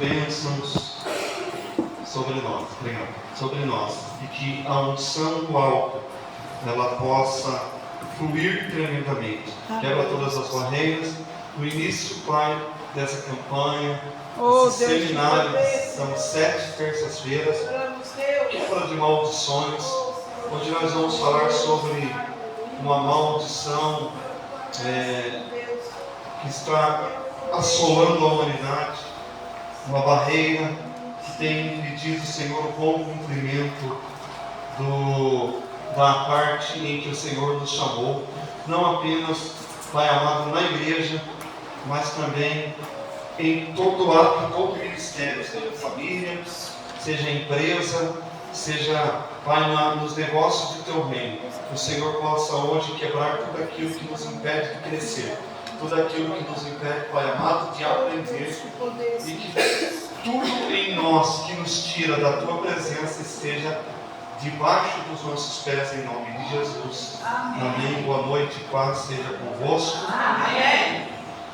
bênçãos sobre nós, sobre nós, e que a unção do alto ela possa fluir tremendamente, quebra todas as barreiras. No início, Pai, dessa campanha, esse seminário, são 7 terças-feiras, quebra de maldições, onde nós vamos falar sobre uma maldição que está assolando a humanidade, uma barreira que tem impedido, Senhor, o bom cumprimento da parte em que o Senhor nos chamou, não apenas, Pai amado, na igreja, mas também em todo ato, em todo ministério, seja família, seja empresa, seja, Pai, nos negócios do Teu reino. Que o Senhor possa hoje quebrar tudo aquilo que nos impede de crescer, tudo aquilo que nos impede, Pai amado, de aprender, e que tudo em nós que nos tira da Tua presença esteja debaixo dos nossos pés, em nome de Jesus. Amém. Boa noite, paz seja convosco. Amém.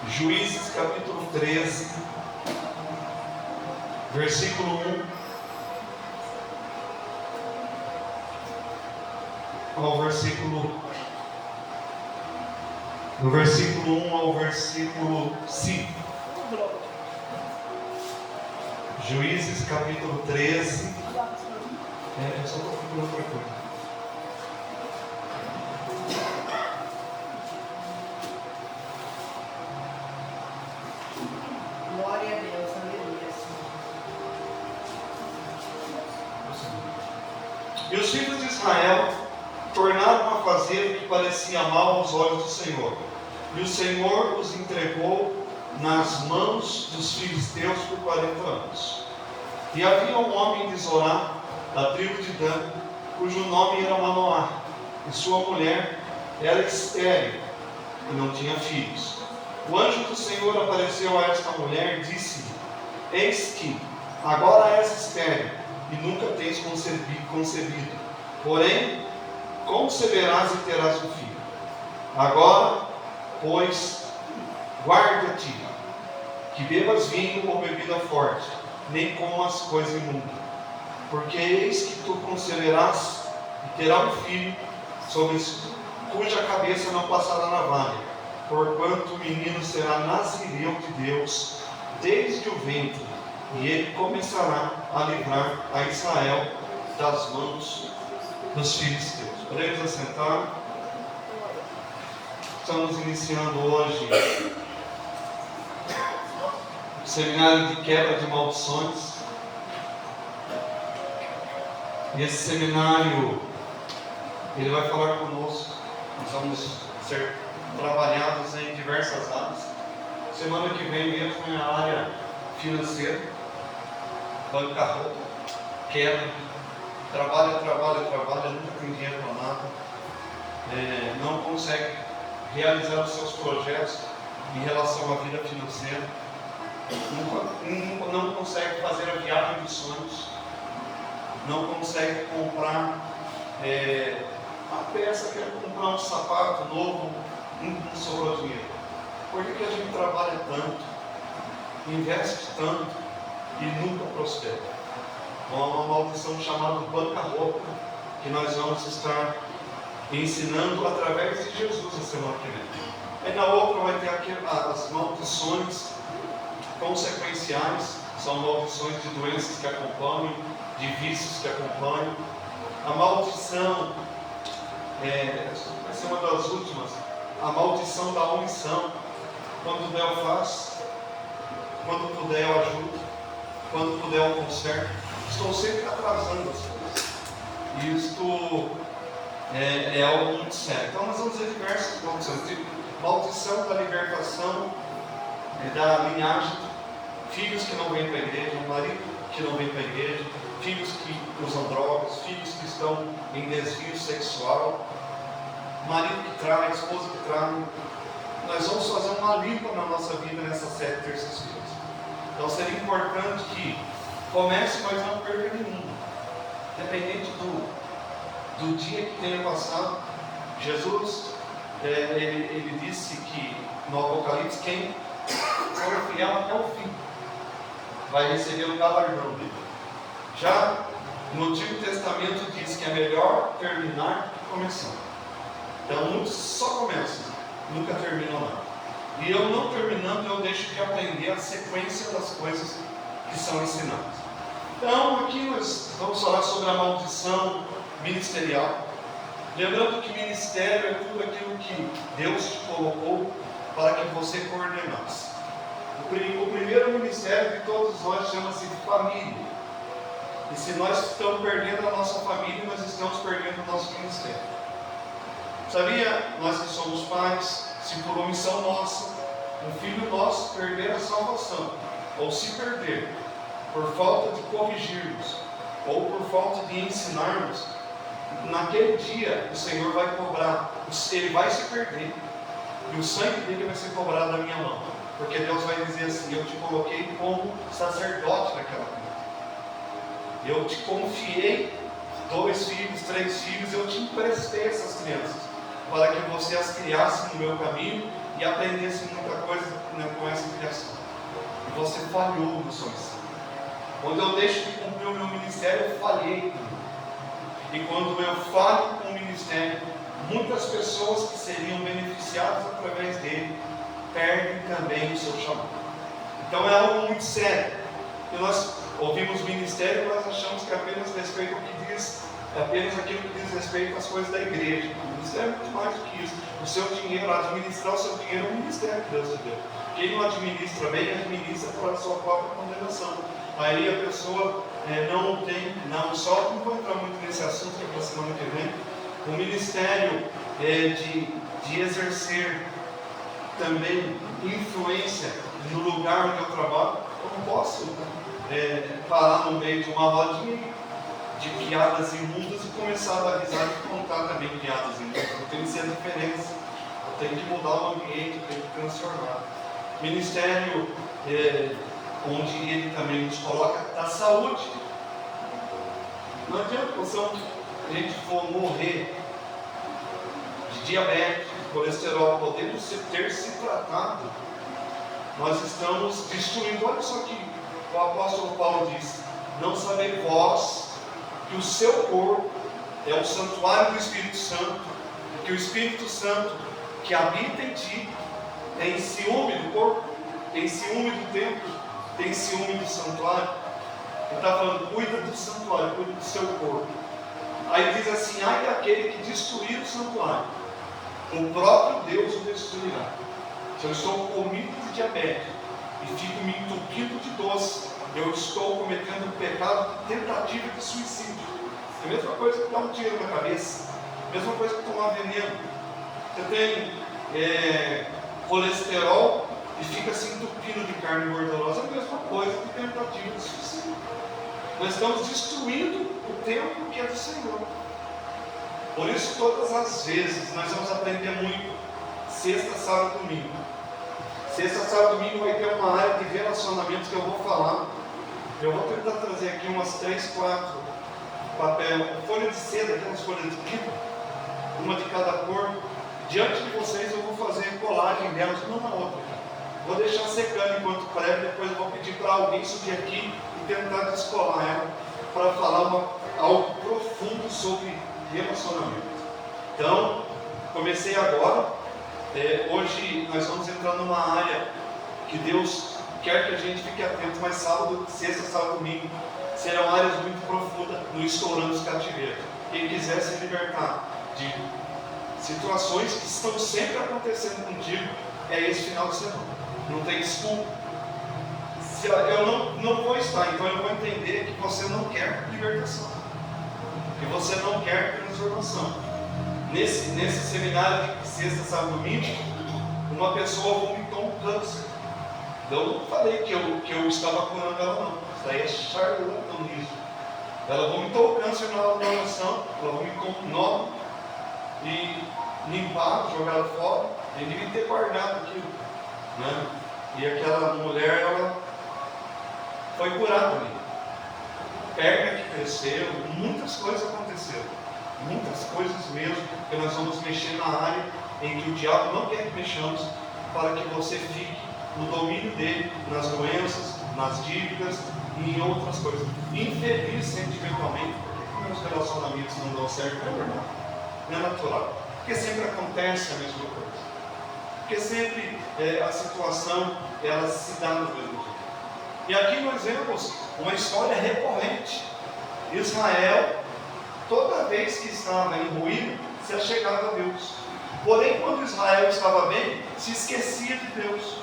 Juízes capítulo 13, versículo 1 ao versículo, do versículo 1 ao versículo 5. Juízes capítulo 13. Eu só estou procurando outra coisa. Glória a Deus, aleluia. E os filhos de Israel tornaram a fazer o que parecia mal aos olhos do Senhor. E o Senhor os entregou nas mãos dos filisteus por 40 anos. E havia um homem de Zorá, da tribo de Dan, cujo nome era Manoá, e sua mulher era estéril e não tinha filhos. O anjo do Senhor apareceu a esta mulher e disse-lhe: Eis que agora és estéril e nunca tens concebido, porém conceberás e terás um filho. Agora, pois, guarda-te, que bebas vinho ou bebida forte, nem comas coisa imunda. Porque eis que tu conceberás e terá um filho, sobre cuja cabeça não passará navalha, porquanto o menino será nazireu de Deus desde o ventre, e ele começará a livrar a Israel das mãos dos filisteus. Podemos assentar. Estamos iniciando hoje o seminário de quebra de maldições. E esse seminário, ele vai falar conosco. Nós vamos ser trabalhados em diversas áreas. Semana que vem mesmo é a área financeira, bancarrota, quebra, trabalha, nunca tem dinheiro para nada, não consegue realizar os seus projetos em relação à vida financeira, não consegue fazer a viagem dos sonhos, não consegue comprar a peça, quer comprar um sapato novo, não sobrou dinheiro. Por que a gente trabalha tanto, investe tanto e nunca prospera? Há uma maldição chamada bancarrota, que nós vamos estar ensinando através de Jesus na semana que vem. Aí na outra vai ter as maldições consequenciais, são maldições de doenças que acompanham, de vícios que acompanham. A maldição, vai ser uma das últimas, a maldição da omissão. Quando der eu faço, quando puder eu ajudo, quando puder eu conserto. Estou sempre atrasando as coisas. Isto é algo muito sério. Então nós vamos ver diversas maldições. Maldição da libertação da linhagem, filhos que não vêm para a igreja, marido que não vem para a igreja, filhos que usam drogas, filhos que estão em desvio sexual, marido que trai, esposa que trai. Nós vamos fazer uma limpa na nossa vida nessas 7 terças-feiras. Então seria importante que comece, mas não perca nenhuma. Independente do dia que tenha passado, Jesus, ele disse que no Apocalipse, quem for fiel até o fim vai receber o galardão dele. Já no Antigo Testamento diz que é melhor terminar do que começar. Então muitos só começam, nunca terminam nada. E eu não terminando, eu deixo de aprender a sequência das coisas que são ensinadas. Então aqui nós vamos falar sobre a maldição ministerial. Lembrando que ministério é tudo aquilo que Deus te colocou para que você coordenasse. O primeiro ministério de todos nós chama-se família. E se nós estamos perdendo a nossa família, nós estamos perdendo o nosso ministério. Sabia, nós que somos pais, se por omissão nossa, um filho nosso perder a salvação, ou se perder por falta de corrigirmos, ou por falta de ensinarmos, naquele dia o Senhor vai cobrar, ele vai se perder, e o sangue dele vai ser cobrado da minha mão, porque Deus vai dizer assim: eu te coloquei como sacerdote naquela vida, eu te confiei 2 filhos, 3 filhos, eu te emprestei essas crianças, para que você as criasse no meu caminho e aprendesse muita coisa, né, com essa criação. E você falhou no seu ensino. Quando eu deixo de cumprir o meu ministério, eu falhei. E quando eu falho com o ministério, muitas pessoas que seriam beneficiadas através dele perdem também o seu chamado. Então é algo muito sério. E nós ouvimos ministério e nós achamos que apenas respeito ao que diz, apenas aquilo que diz respeito às coisas da igreja. O ministério é muito mais do que isso. O seu dinheiro, administrar o seu dinheiro é um ministério que Deus te deu. Quem não administra bem, administra para a sua própria condenação. Aí a pessoa não vou entrar muito nesse assunto, que é para a semana que vem. O ministério de exercer também influência no lugar onde eu trabalho. Eu não posso parar no meio de uma rodinha de piadas imundas e começar a dar risada e contar também piadas imundas. Eu tenho que ser a diferença, eu tenho que mudar o ambiente, eu tenho que transformar. Ministério onde ele também nos coloca da saúde. Não adianta a gente for morrer de diabetes, de colesterol, podendo ter se tratado, nós estamos destruindo. Olha só que o apóstolo Paulo diz: não sabeis vós que o seu corpo é o santuário do Espírito Santo, e que o Espírito Santo que habita em ti tem ciúme do corpo, tem ciúme do templo, tem ciúme do santuário. Ele está falando: cuida do santuário, cuida do seu corpo. Aí diz assim: ai daquele que destruir o santuário, o próprio Deus o destruirá. Se eu estou comido de diabetes e fico me entupindo de doce, eu estou cometendo um pecado de tentativa de suicídio. É a mesma coisa que dar um tiro na cabeça, a mesma coisa que tomar veneno. Você tem colesterol e fica se entupindo de carne gordurosa, é a mesma coisa que tentativa de suicídio. Nós estamos destruindo o templo que é do Senhor. Por isso, todas as vezes, nós vamos aprender muito. Sexta, sábado e domingo. Sexta, sábado e domingo vai ter uma área de relacionamentos que eu vou falar. Eu vou tentar trazer aqui umas 3, 4 papel, folha de seda, aquelas folhas de pipa, uma de cada cor. Diante de vocês eu vou fazer colagem delas uma na outra. Vou deixar secando enquanto prego, depois eu vou pedir para alguém subir aqui e tentar descolar ela, para falar algo profundo sobre relacionamento. Então, comecei agora. Hoje nós vamos entrar numa área que Deus quer que a gente fique atento, mas sábado, sexta, sábado, domingo serão áreas muito profundas no Estourando os Cativeiros. Quem quiser se libertar de situações que estão sempre acontecendo contigo, é esse final de semana. Não tem desculpa. Se eu não vou estar, então eu vou entender que você não quer libertação, que você não quer transformação. Nesse seminário de sexta, sábado, domingo, uma pessoa vomitou um câncer. Eu não falei que eu estava curando ela, não. Isso daí é charlatanismo. Ela vomitou o câncer na oração, ela vomitou um nó e limparam, jogaram fora. Ele devia ter guardado aquilo, né? E aquela mulher, ela foi curada ali. Perna que cresceu, muitas coisas aconteceram. Muitas coisas mesmo, que nós vamos mexer na área em que o diabo não quer que mexamos, para que você fique no domínio dele, nas doenças, nas dívidas e em outras coisas. Infeliz sentimentalmente, porque meus relacionamentos não dão certo, não é verdade? Não é natural. Porque sempre acontece a mesma coisa. Porque sempre a situação ela se dá no mesmo jeito. E aqui nós vemos uma história recorrente. Israel, toda vez que estava em ruína, se achegava a Deus. Porém, quando Israel estava bem, se esquecia de Deus.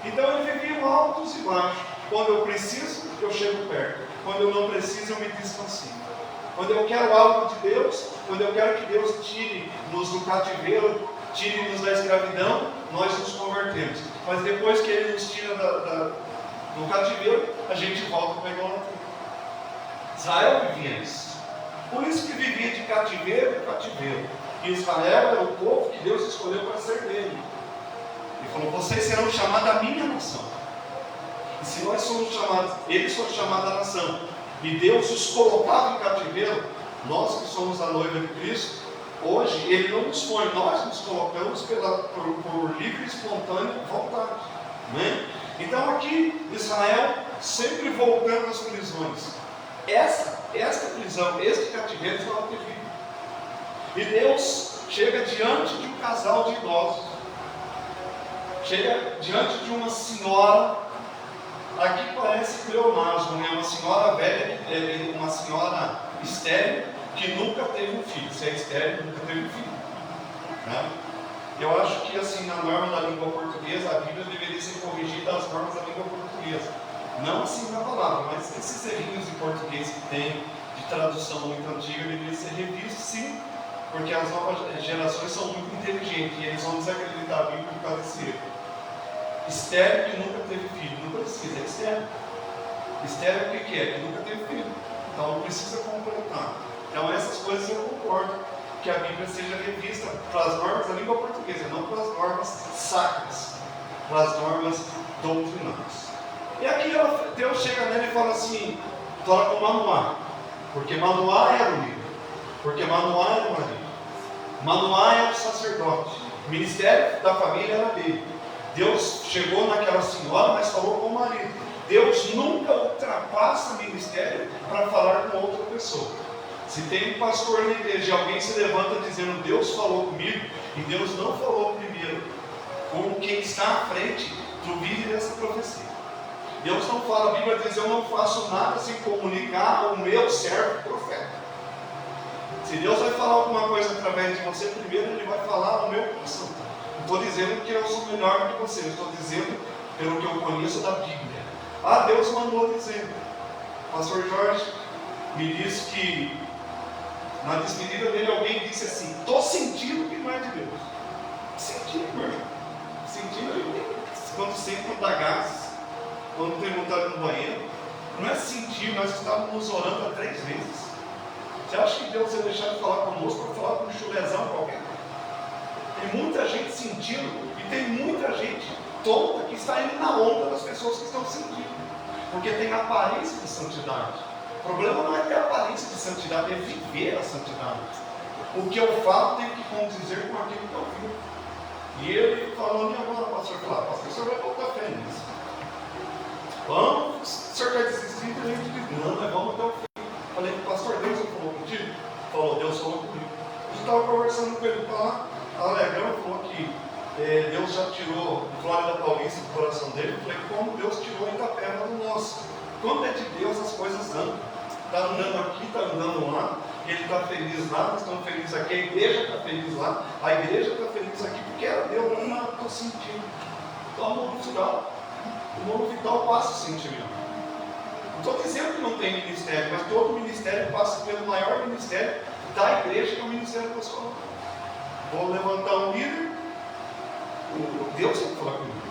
Então ele vivia altos e baixos. Quando eu preciso, eu chego perto. Quando eu não preciso, eu me distancio. Quando eu quero algo de Deus, quando eu quero que Deus tire-nos do cativeiro, tire-nos da escravidão, nós nos convertemos. Mas depois que Ele nos tira do cativeiro, a gente volta para a idolatria. Israel vivia isso. Por isso que vivia de cativeiro em cativeiro. E Israel era o povo que Deus escolheu para ser dele. Ele falou: vocês serão chamados a minha nação. E se nós somos chamados, eles foram chamados a nação, e Deus os colocava em cativeiro, nós que somos a noiva de Cristo, hoje Ele não nos põe, nós nos colocamos por livre e espontânea vontade. Né? Então aqui Israel sempre voltando às prisões. Esta prisão, este cativeiro estava terrível. E Deus chega diante de um casal de idosos, chega diante de uma senhora. Aqui parece pleonasmo, é uma senhora velha, uma senhora estéril que nunca teve um filho. Se é estéril, nunca teve um filho. Né? Eu acho que assim, na norma da língua portuguesa, a Bíblia deveria ser corrigida às normas da língua portuguesa. Não assim na palavra, mas esses errinhos em português que tem de tradução muito antiga deveriam ser revistos, sim, porque as novas gerações são muito inteligentes e eles vão desacreditar a Bíblia por causa desse erro. Estéril que nunca teve filho, não precisa, é estéril. Estéril o que é? Que nunca teve filho. Então não precisa completar. Então essas coisas eu concordo que a Bíblia seja revista para as normas da língua portuguesa, não para as normas sacras, para as normas doutrinárias. E aqui Deus chega nele e fala assim, fala com Manoá, porque Manoá era o líder, porque Manoá era o marido, Manoá era o sacerdote, o ministério da família era dele. Deus chegou naquela senhora, mas falou com o marido. Deus nunca ultrapassa o ministério para falar com outra pessoa. Se tem um pastor na igreja e alguém se levanta dizendo Deus falou comigo, e Deus não falou primeiro com quem está à frente, duvide dessa profecia. Deus não fala, a Bíblia diz: eu não faço nada sem comunicar ao meu servo profeta. Se Deus vai falar alguma coisa através de você, primeiro Ele vai falar ao meu coração. Não estou dizendo que eu sou melhor que você, estou dizendo pelo que eu conheço da Bíblia. Ah, Deus mandou dizer. O pastor Jorge me disse que na despedida dele alguém disse assim: estou sentindo que não é de Deus. Sentindo, meu irmão. Sentindo, quando sente não dá gases, quando tem vontade no banheiro. Não é sentir, nós estávamos orando há 3 vezes. Você acha que Deus ia deixar de falar conosco para falar com um chulezão qualquer? Tem muita gente sentindo e tem muita gente tonta que está indo na onda das pessoas que estão sentindo, porque tem aparência de santidade. O problema não é ter aparência de santidade, é viver a santidade. O que eu falo tem que condizer com aquilo que eu vivo. E ele falou: e agora, pastor? Pastor, o senhor vai botar fé nisso. Vamos, o senhor quer desistir? A gente diz: não, nós vamos até o fim. Falei: pastor, Deus falou contigo? Falou: Deus falou comigo. A gente estava conversando com ele lá, alegrão, falou que Deus já tirou Flórida Paulista do coração dele. Eu falei: como Deus tirou Itapema do nosso? Quando é de Deus, as coisas andam. Está andando aqui, está andando lá. Ele está feliz lá, nós estamos felizes aqui. A igreja está feliz lá, a igreja está feliz aqui, porque era Deus. Não, estou sentindo. Então, o mundo vital. O mundo vital passa o sentimento. Não estou dizendo que não tem ministério, mas todo ministério passa pelo maior ministério da igreja, que é o ministério pastoral. Vou levantar um líder, Deus tem que falar comigo,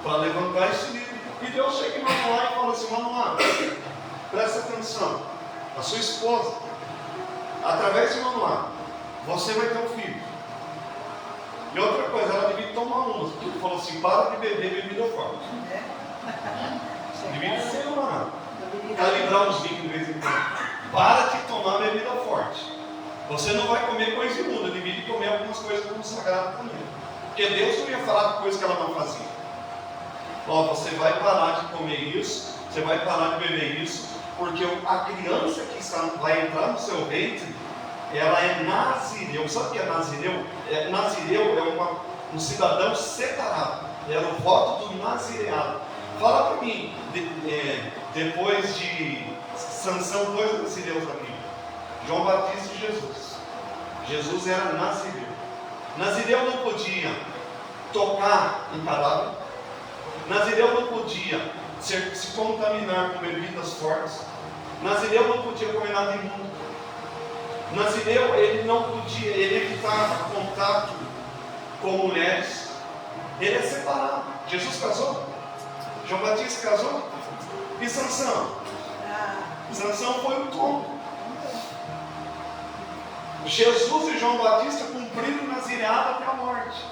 para levantar esse líder. E Deus chega em Manoá e fala assim: Manoá, presta atenção, a sua esposa, através de Manoá, você vai ter um filho. E outra coisa, ela devia tomar umas, porque ele falou assim: para de beber bebida forte. Devia ser para livrar uns vinhos de vez em quando. Para de tomar bebida forte. Você não vai comer coisa imunda, devia comer algumas coisas consagradas também. Porque Deus não ia falar de coisas que ela não fazia. Ó, você vai parar de comer isso, Você vai parar de beber isso, porque a criança que vai entrar no seu ventre, ela é nazireu. Sabe o que é nazireu? Nazireu é um cidadão separado. Era o voto do nazireado. Fala para mim, depois de Sansão, 2 nazireus da Bíblia: João Batista e Jesus. Jesus era nazireu. Nazireu não podia tocar em cadáver. Nazireu não podia se contaminar com bebidas fortes. Nazireu não podia comer nada imundo. Nazireu, ele não podia, ele evitava contato com mulheres. Ele é separado. Jesus casou? João Batista casou? E Sansão? Sansão foi um tonto. Jesus e João Batista cumpriram o nazireado até a morte.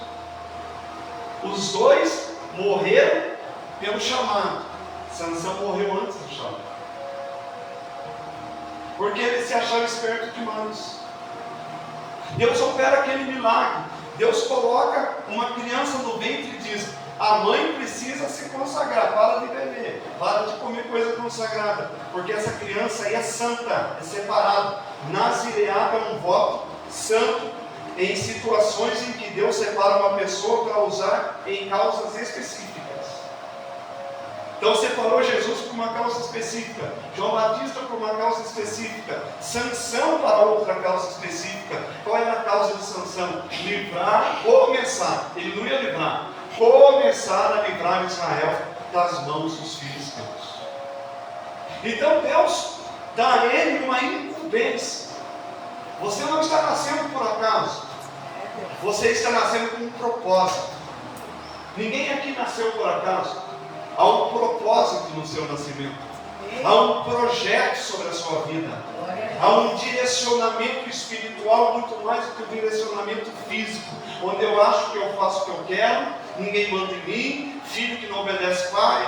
Os dois morreram pelo chamado. Sansão morreu antes do chamado, porque ele se achava esperto demais. Deus opera aquele milagre. Deus coloca uma criança no ventre e diz: a mãe precisa se consagrar. Para de beber, para de comer coisa consagrada, porque essa criança aí é santa, é separada. Nazireado é um voto santo em situações em que Deus separa uma pessoa para usar em causas específicas. Então separou Jesus por uma causa específica, João Batista por uma causa específica, Sansão para outra causa específica. Qual era a causa de Sansão? Começar, ele não ia livrar, começar a livrar Israel das mãos dos filisteus. Então Deus dá a ele uma incumbência. Você não está nascendo por acaso, você está nascendo com um propósito. Ninguém aqui nasceu por acaso. Há um propósito no seu nascimento. Há um projeto sobre a sua vida. Há um direcionamento espiritual muito mais do que um direcionamento físico, onde eu acho que eu faço o que eu quero, ninguém manda em mim, filho que não obedece pai.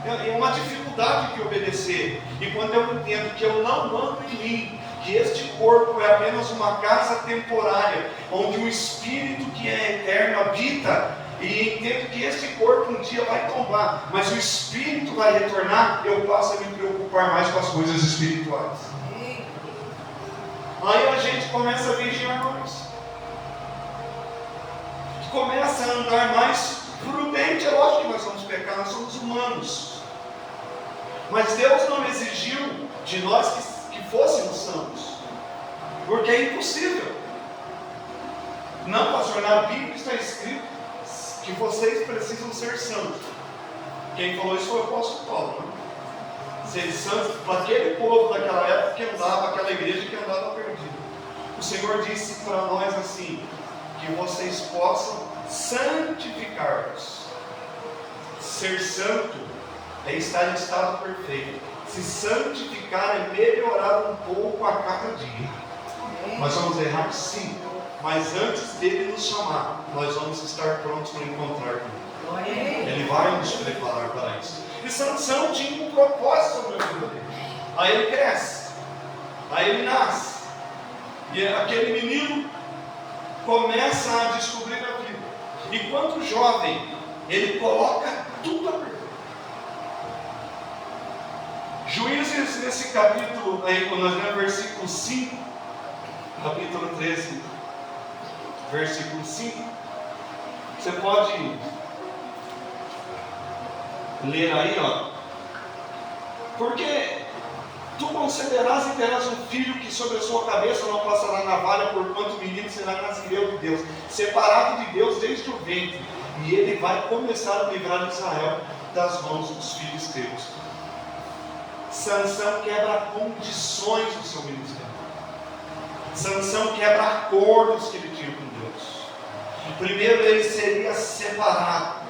É uma dificuldade de obedecer. E quando eu entendo que eu não mando em mim, que este corpo é apenas uma casa temporária, onde o Espírito que é eterno habita, e entendo que este corpo um dia vai tombar, mas o Espírito vai retornar, eu passo a me preocupar mais com as coisas espirituais. Aí a gente começa a vigiar mais, começa a andar mais prudente. É lógico que nós vamos pecar, nós somos humanos, mas Deus não exigiu de nós que fôssemos santos, porque é impossível. Não, pastor, na Bíblia está escrito que vocês precisam ser santos. Quem falou isso foi o apóstolo Paulo, né? Ser santos para aquele povo daquela época que andava, aquela igreja que andava perdida. O Senhor disse para nós assim: que vocês possam santificar-vos. Ser santo é estar em estado perfeito. Se santificar é melhorar um pouco a cada dia. Nós vamos errar, sim, mas antes dele nos chamar, nós vamos estar prontos para encontrar com ele. Ele vai nos preparar para isso. E Sansão tinha um propósito sobre a vida dele. Aí ele cresce, aí ele nasce, e aquele menino começa a descobrir a vida. E quando jovem, ele coloca tudo a perder. Juízes, nesse capítulo, aí quando nós lemos versículo 5, capítulo 13, versículo 5, você pode ler aí, ó. Porque tu concederás e terás um filho que sobre a sua cabeça não passará navalha, porquanto o menino será nazireu de Deus, separado de Deus desde o ventre, e ele vai começar a livrar Israel das mãos dos filisteus. Sansão quebra condições do seu ministério. Sansão quebra acordos que ele tinha com Deus. Primeiro, ele seria separado.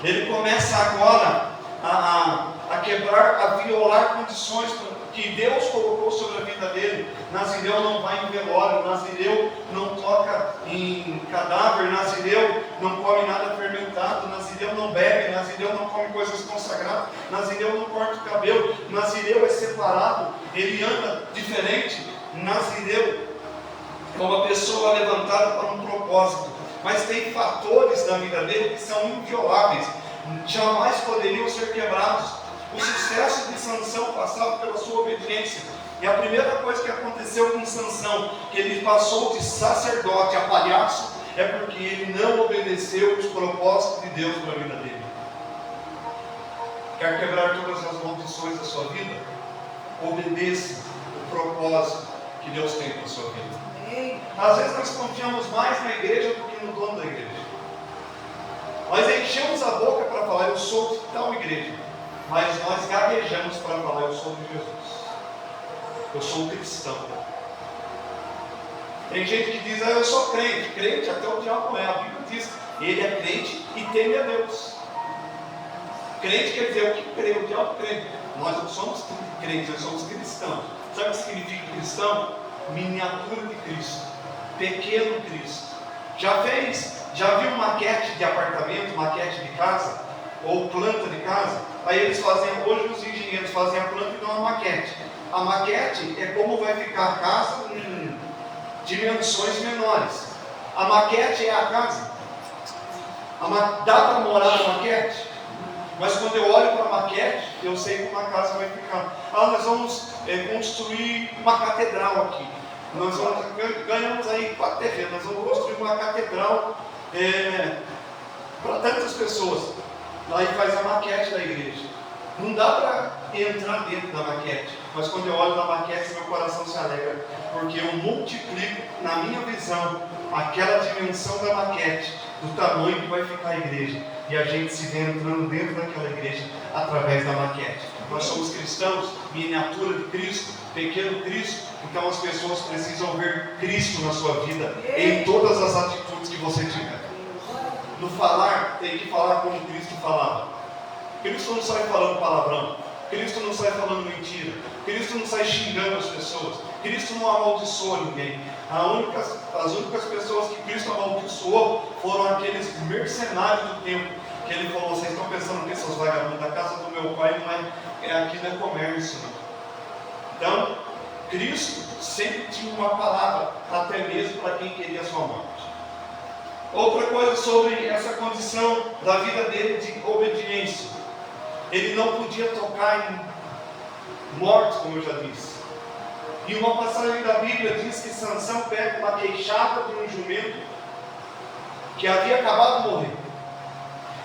Ele começa agora a quebrar, a violar condições que Deus colocou sobre a vida dele. Nazireu não vai em velório, Nazireu não toca em cadáver, Nazireu não come nada fermentado, Nazireu não bebe, Nazireu não come coisas consagradas, Nazireu não corta o cabelo, Nazireu é separado, ele anda diferente. Nazireu é uma pessoa levantada para um propósito, mas tem fatores na vida dele que são invioláveis, jamais poderiam ser quebrados. O sucesso de Sansão passava pela sua obediência. E a primeira coisa que aconteceu com Sansão, que ele passou de sacerdote a palhaço, é porque ele não obedeceu os propósitos de Deus para a vida dele. Quer quebrar todas as maldições da sua vida? Obedeça o propósito que Deus tem para a sua vida. Às vezes nós confiamos mais na igreja do que no dono da igreja. Nós enchemos a boca para falar, eu sou de tal igreja, mas nós gaguejamos para falar, eu sou de Jesus. Eu sou cristão. Tem gente que diz, eu sou crente. Crente até o diabo é. A Bíblia diz, ele é crente e teme a Deus. Crente quer dizer o que crê, o diabo crê. Nós não somos crentes, nós somos cristãos. Sabe o que significa cristão? Miniatura de Cristo, pequeno Cristo. Já viu maquete de apartamento, maquete de casa, ou planta de casa? Aí eles fazem, hoje os engenheiros fazem a planta e dão uma maquete. A maquete é como vai ficar a casa em dimensões menores. A maquete é a casa. Dá para morar na maquete? Mas quando eu olho para a maquete, eu sei como a casa vai ficar. Nós vamos construir uma catedral aqui. Nós ganhamos aí 4 terrenos. Nós vamos construir uma catedral para tantas pessoas. Aí faz a maquete da igreja. Não dá para entrar dentro da maquete. Mas quando eu olho na maquete, meu coração se alegra. Porque eu multiplico, na minha visão, aquela dimensão da maquete, do tamanho que vai ficar a igreja. E a gente se vê entrando dentro daquela igreja através da maquete. Nós somos cristãos, miniatura de Cristo, pequeno Cristo. Então as pessoas precisam ver Cristo na sua vida, em todas as atitudes que você tiver. No falar, tem que falar como Cristo falava. Cristo não sai falando palavrão. Cristo não sai falando mentira. Cristo não sai xingando as pessoas. Cristo não amaldiçoa ninguém. As únicas pessoas que Cristo amaldiçoou foram aqueles mercenários do tempo. Que ele falou, vocês estão pensando que seus vagabundos da casa do meu pai aqui não é comércio. Não. Então, Cristo sempre tinha uma palavra, até mesmo para quem queria a sua morte. Outra coisa sobre essa condição da vida dele de obediência. Ele não podia tocar em mortos, como eu já disse. E uma passagem da Bíblia diz que Sansão pega uma queixada de um jumento que havia acabado de morrer.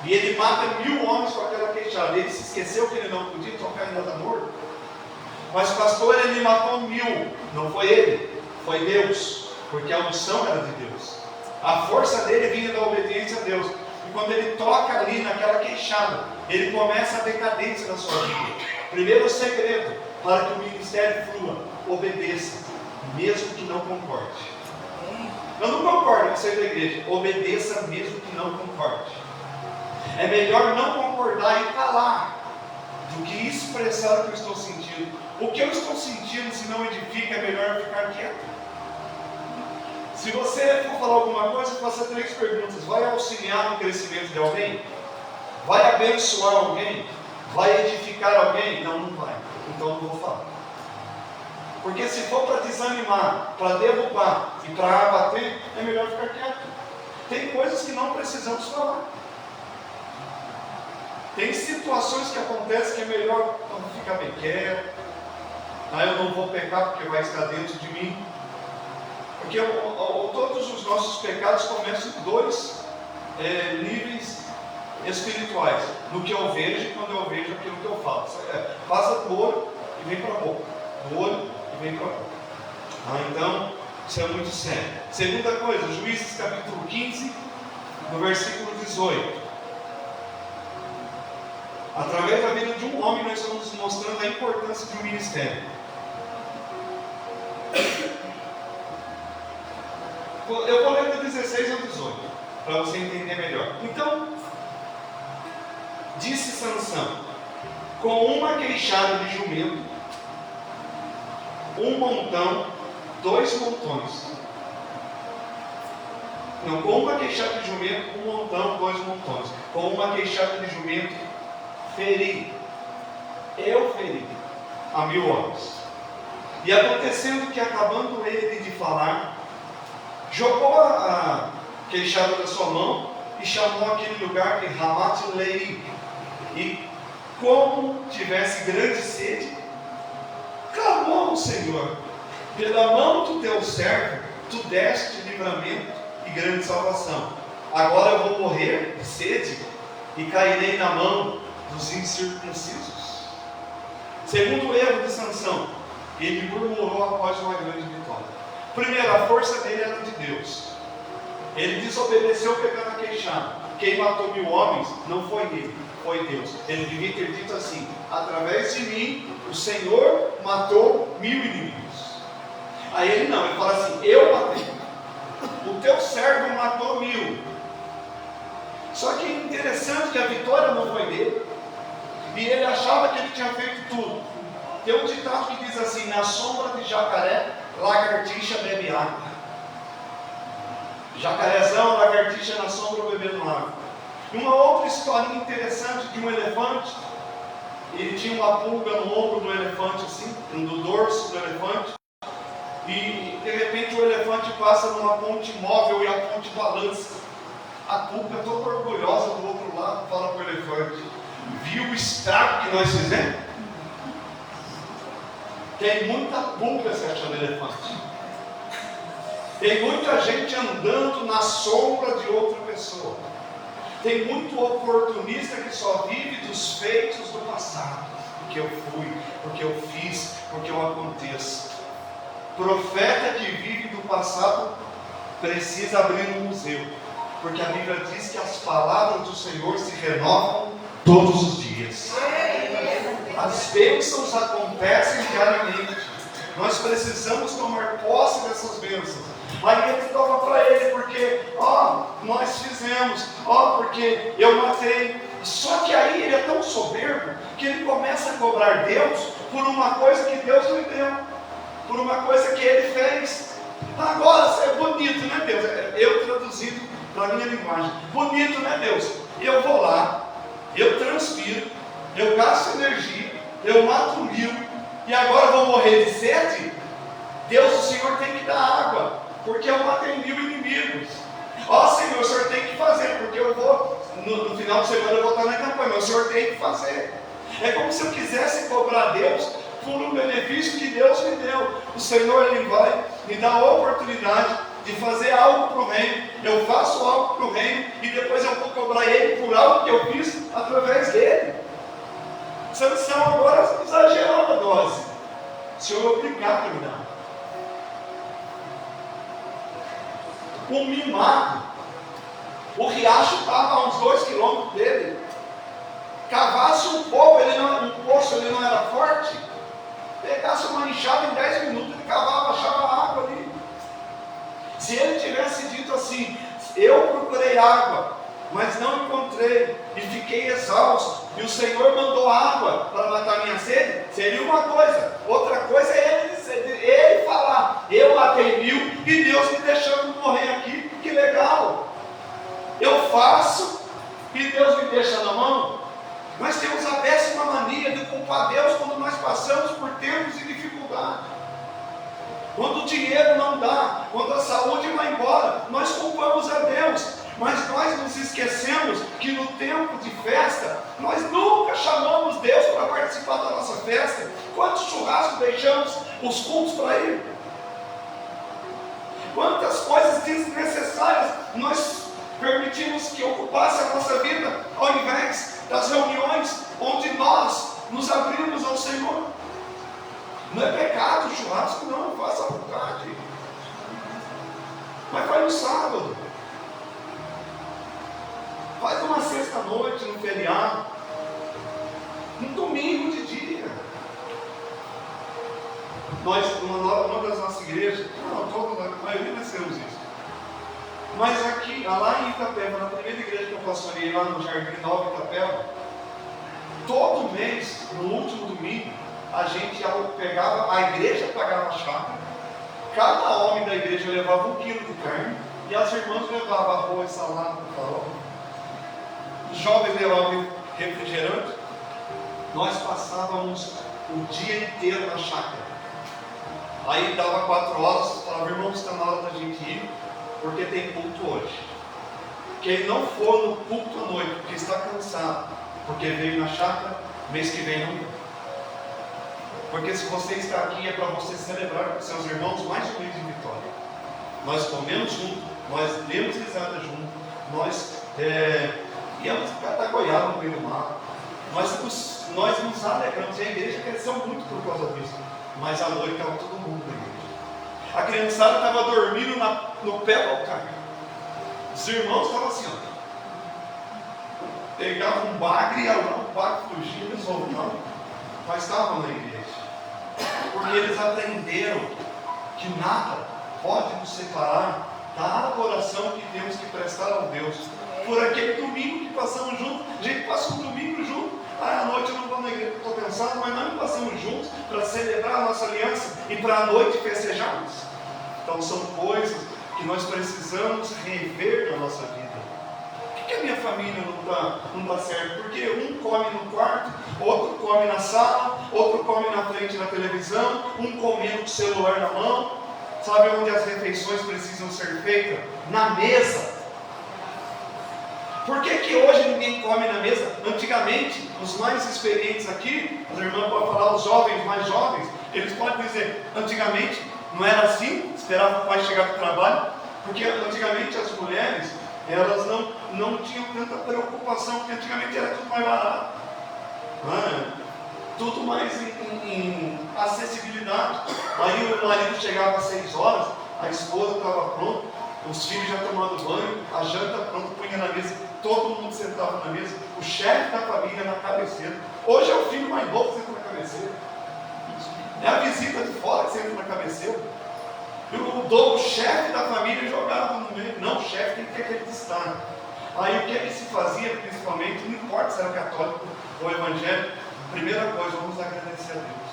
E ele mata 1000 homens com aquela queixada. Ele se esqueceu que ele não podia tocar em nada morto. Mas pastor, ele matou 1000. Não foi ele, foi Deus. Porque a unção era de Deus. A força dele vinha da obediência a Deus. E quando ele toca ali naquela queixada, ele começa a decadência da sua vida. Primeiro segredo para que o ministério flua: obedeça, mesmo que não concorde. Eu não concordo com ser da igreja, obedeça mesmo que não concorde. É melhor não concordar e calar do que expressar o que eu estou sentindo. O que eu estou sentindo, se não edifica, é melhor ficar quieto. Se você for falar alguma coisa, faça 3 perguntas. Vai auxiliar no crescimento de alguém? Vai abençoar alguém? Vai edificar alguém? Não, não vai. Então não vou falar. Porque se for para desanimar, para derrubar e para abater, é melhor ficar quieto. Tem coisas que não precisamos falar. Tem situações que acontecem que é melhor ficar bem quieto. Eu não vou pecar porque vai estar dentro de mim. Porque todos os nossos pecados começam em 2 níveis espirituais. No que eu vejo e quando eu vejo aquilo que eu falo. Passa do olho e vem para a boca. Do olho e vem para a boca. Então, isso é muito sério. Segunda coisa, Juízes capítulo 15, no versículo 18. Através da vida de um homem, nós estamos mostrando a importância de um ministério. Eu vou ler do 16 ao 18, para você entender melhor. Então, disse Sansão: com uma queixada de jumento, 1 montão, 2 montões. Não, com uma queixada de jumento, 1 montão, 2 montões. Com uma queixada de jumento, eu feri a 1000 homens. E acontecendo que, acabando ele de falar, jogou a queixada da sua mão e chamou aquele lugar de Ramat-Leí. E como tivesse grande sede, clamou ao Senhor, pela mão do teu servo, tu deste livramento e grande salvação. Agora eu vou morrer de sede e cairei na mão dos incircuncisos. Segundo erro de Sansão, ele murmurou após uma grande vitória. Primeiro, a força dele era de Deus. Ele desobedeceu pegando a queixada. Quem matou 1000 homens não foi ele, foi Deus. Ele devia ter dito assim: através de mim, o Senhor matou 1000 inimigos. Aí ele não, ele fala assim: eu matei. O teu servo matou 1000. Só que é interessante que a vitória não foi dele. E ele achava que ele tinha feito tudo. Tem um ditado que diz assim: na sombra de jacaré, lagartixa bebe água. Jacarezão, lagartixa na sombra bebendo água. E uma outra historinha interessante de um elefante. Ele tinha uma pulga no ombro do elefante, assim, no dorso do elefante. E de repente o elefante passa numa ponte móvel e a ponte balança. A pulga toda orgulhosa do outro lado fala para o elefante: viu o estrago que nós fizemos? Tem muita pulga se achando elefante. Tem muita gente andando na sombra de outra pessoa. Tem muito oportunista que só vive dos feitos do passado. Porque eu fui, porque eu fiz, porque eu aconteço. Profeta que vive do passado precisa abrir um museu. Porque a Bíblia diz que as palavras do Senhor se renovam todos os dias. As bênçãos acontecem diariamente. Nós precisamos tomar posse dessas bênçãos. Aí ele toma para ele, porque nós fizemos, porque eu matei. Só que aí ele é tão soberbo que ele começa a cobrar Deus por uma coisa que Deus lhe deu, por uma coisa que ele fez. Agora, isso é bonito, né, Deus? Eu traduzindo para a minha linguagem: bonito, né, Deus? Eu vou lá, eu transpiro, eu gasto energia, eu mato 1000 e agora vou morrer de sede? Deus, o Senhor tem que dar água, porque eu matei 1000 inimigos. Senhor, o Senhor tem que fazer, porque eu vou, no final de semana eu vou estar na campanha, mas o Senhor tem que fazer. É como se eu quisesse cobrar Deus por um benefício que Deus me deu. O Senhor, Ele vai me dar a oportunidade de fazer algo para o reino. Eu faço algo para o reino e depois eu vou cobrar Ele por algo que eu fiz através dele. Sansão agora exagerou na dose. Senhor, obrigado a me dar. Um mimado. O riacho estava a uns 2 quilômetros dele. Cavasse um poço, ele não era forte. Pegasse uma enxada em 10 minutos, ele cavava, achava água ali. Se ele tivesse dito assim: eu procurei água, mas não encontrei, e fiquei exausto, e o Senhor mandou água para matar minha sede, seria uma coisa. Outra coisa é ele falar: eu matei 1000 e Deus me deixando morrer aqui, que legal. Eu faço e Deus me deixa na mão. Nós temos a péssima mania de culpar Deus quando nós passamos por tempos de dificuldade. Quando o dinheiro não dá, quando a saúde vai embora, nós culpamos a Deus. Mas nós nos esquecemos que no tempo de festa, nós nunca chamamos Deus para participar da nossa festa. Quantos churrascos deixamos os cultos para ir? Quantas coisas desnecessárias nós permitimos que ocupasse a nossa vida, ao invés das reuniões onde nós nos abrimos ao Senhor. Não é pecado o churrasco, não, faça à vontade. Mas faz no sábado. Faz uma sexta-noite, no feriado. Um domingo de dia. Nós, uma das nossas igrejas, a maioria nós temos isso. Mas aqui, lá em Itapeva, na primeira igreja que eu pastoreei lá no Jardim Nova Itapeva, todo mês, no último domingo, a gente pegava, a igreja pagava a chácara, cada homem da igreja levava 1 quilo de carne, e as irmãs levavam arroz, salada, farofa, os jovens levavam refrigerante. Nós passávamos o dia inteiro na chácara. Aí dava 4 horas, falava: irmãos, está na hora da gente ir, porque tem culto hoje. Quem não for no culto à noite, porque está cansado, porque veio na chácara, Mês que vem não. Porque se você está aqui é para você celebrar com seus irmãos mais um mês de vitória. Nós comemos junto, nós demos risada junto, nós íamos catar goiaba no meio do mar. Nós nos alegramos, e a igreja cresceu muito por causa disso. Mas à noite estava todo mundo na igreja. A criançada estava dormindo no pé do altar. Os irmãos estavam assim, ó. Pegavam um bagre, ia lá, o bagre fugia, eles voltavam. Mas estavam na igreja. Porque eles aprenderam que nada pode nos separar da adoração que temos que prestar ao Deus. Por aquele domingo que passamos juntos, a gente passa um domingo junto. À noite eu não vou na igreja, estou cansado, mas nós passamos juntos para celebrar a nossa aliança e para a noite festejarmos. Então são coisas que nós precisamos rever na nossa vida. Por que a minha família não está certo? Porque um come no quarto, outro come na sala, outro come na frente da televisão, um comendo com o celular na mão. Sabe onde as refeições precisam ser feitas? Na mesa. Por que hoje ninguém come na mesa? Antigamente, os mais experientes aqui, as irmãs podem falar, os jovens, mais jovens, eles podem dizer, antigamente não era assim, esperava o pai chegar do trabalho, porque antigamente as mulheres, elas não tinham tanta preocupação, porque antigamente era tudo mais barato, tudo mais em acessibilidade. Aí o marido chegava às 6 horas, a esposa estava pronta, os filhos já tomando banho, a janta pronta, punha na mesa, todo mundo sentava na mesa, o chefe da família na cabeceira. Hoje é o filho mais novo que senta na cabeceira, é a visita de fora que senta na cabeceira. O chefe da família jogava no meio. Não, o chefe tem que ter aquele destaque. Aí o que é que se fazia, principalmente, não importa se era católico ou evangélico, primeira coisa, vamos agradecer a Deus.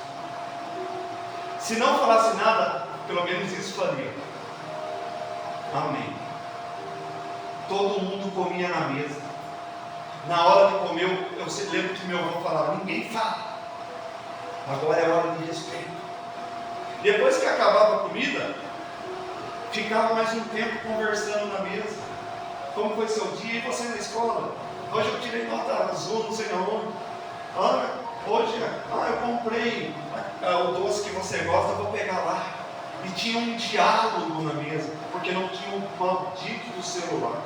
Se não falasse nada, pelo menos isso faria. Amém. Todo mundo comia na mesa. Na hora de comer, eu lembro que meu avô falava, ninguém fala. Agora é hora de respeito. Depois que acabava a comida, ficava mais um tempo conversando na mesa. Como foi seu dia? E você na escola? Hoje eu tirei nota azul, não sei aonde. Hoje eu comprei o doce que você gosta, eu vou pegar lá. E tinha um diálogo na mesa, porque não tinha um maldito do celular.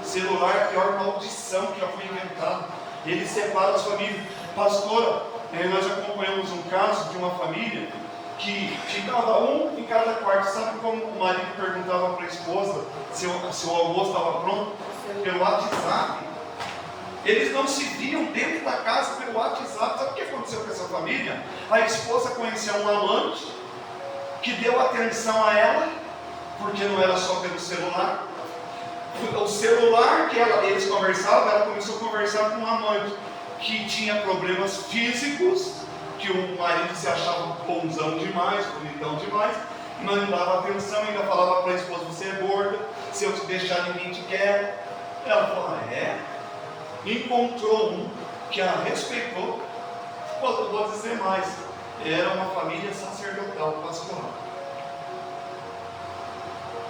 Celular é a pior maldição que já foi inventada. Ele separa as famílias. Pastora, nós acompanhamos um caso de uma família que ficava um em cada quarto. Sabe como o marido perguntava para a esposa se o almoço estava pronto? Pelo WhatsApp. Eles não se viam dentro da casa pelo WhatsApp. Sabe o que aconteceu com essa família? A esposa conheceu um amante que deu atenção a ela, porque não era só pelo celular. O celular que eles conversavam, ela começou a conversar com um amante que tinha problemas físicos, que o marido se achava bonzão demais, bonitão demais, mas não dava atenção, ainda falava para a esposa, você é gorda, se eu te deixar ninguém te quer. Ela falou, encontrou um que a respeitou. Vou dizer mais, era uma família sacerdotal, pastoral.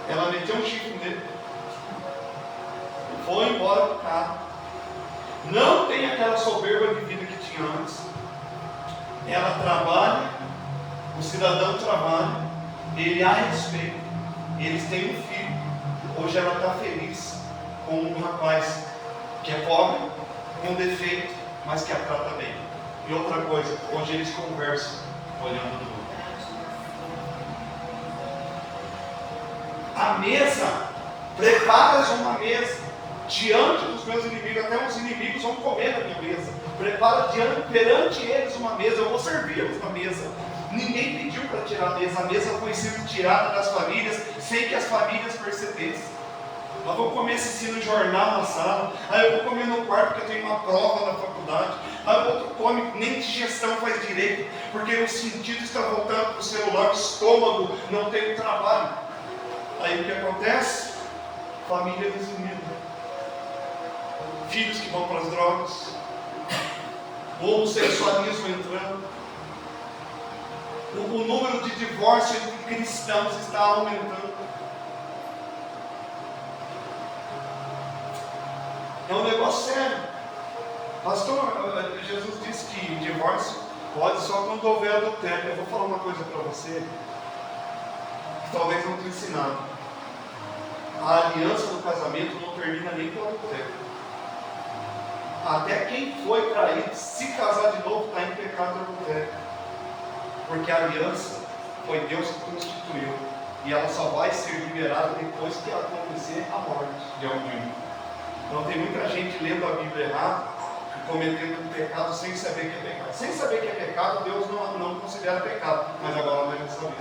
Ela meteu um chifre nele, foi embora do carro. Não tem aquela soberba de vida que tinha antes. Ela trabalha, o cidadão trabalha, ele a respeita, eles têm um filho. Hoje ela está feliz com um rapaz que é pobre, com defeito, mas que a trata bem. E outra coisa, hoje eles conversam olhando no outro. A mesa, preparas uma mesa diante dos meus inimigos, até os inimigos vão comer na minha mesa. Prepara perante eles uma mesa, eu vou servi-los na mesa. Ninguém pediu para tirar a mesa foi sendo tirada das famílias, sem que as famílias percebessem. Nós vamos comer assistindo jornal na sala, aí eu vou comer no quarto porque eu tenho uma prova na faculdade, aí o outro come, nem digestão faz direito, porque o sentido está voltando para o celular, o estômago não tem trabalho. Aí o que acontece? Família desunida. Filhos que vão para as drogas, o homossexualismo entrando, o número de divórcios entre cristãos está aumentando. É um negócio sério. Pastor, Jesus disse que o divórcio pode só quando houver adultério. Eu vou falar uma coisa para você que talvez não te ensinado. A aliança do casamento não termina nem com o adultério. Até quem foi traído, se casar de novo, está em pecado de adultério. Porque a aliança foi Deus que constituiu. E ela só vai ser liberada depois que acontecer a morte de alguém. Então tem muita gente lendo a Bíblia errado, cometendo um pecado sem saber que é pecado. Sem saber que é pecado, Deus não considera pecado. Mas agora nós já sabemos.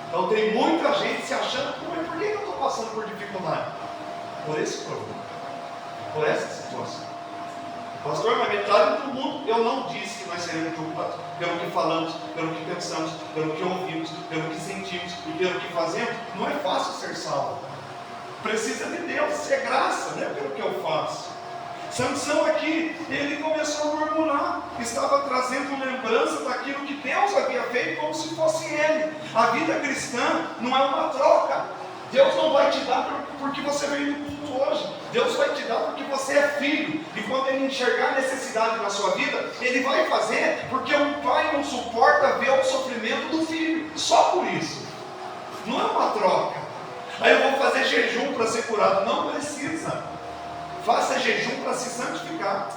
Então tem muita gente se achando, mas por que eu estou passando por dificuldade? Por esse problema. Por essa situação. Pastor, mas metade do mundo, eu não disse que nós seremos julgados pelo que falamos, pelo que pensamos, pelo que ouvimos, pelo que sentimos e pelo que fazemos. Não é fácil ser salvo. Precisa de Deus, é graça, não é pelo que eu faço. Sansão aqui, ele começou a murmurar, estava trazendo lembrança daquilo que Deus havia feito como se fosse ele. A vida cristã não é uma troca. Deus não vai te dar porque você veio no culto hoje. Deus vai te dar porque você é filho. E quando Ele enxergar necessidade na sua vida, Ele vai fazer porque um pai não suporta ver o sofrimento do filho. Só por isso. Não é uma troca. Aí eu vou fazer jejum para ser curado. Não precisa. Faça jejum para se santificar.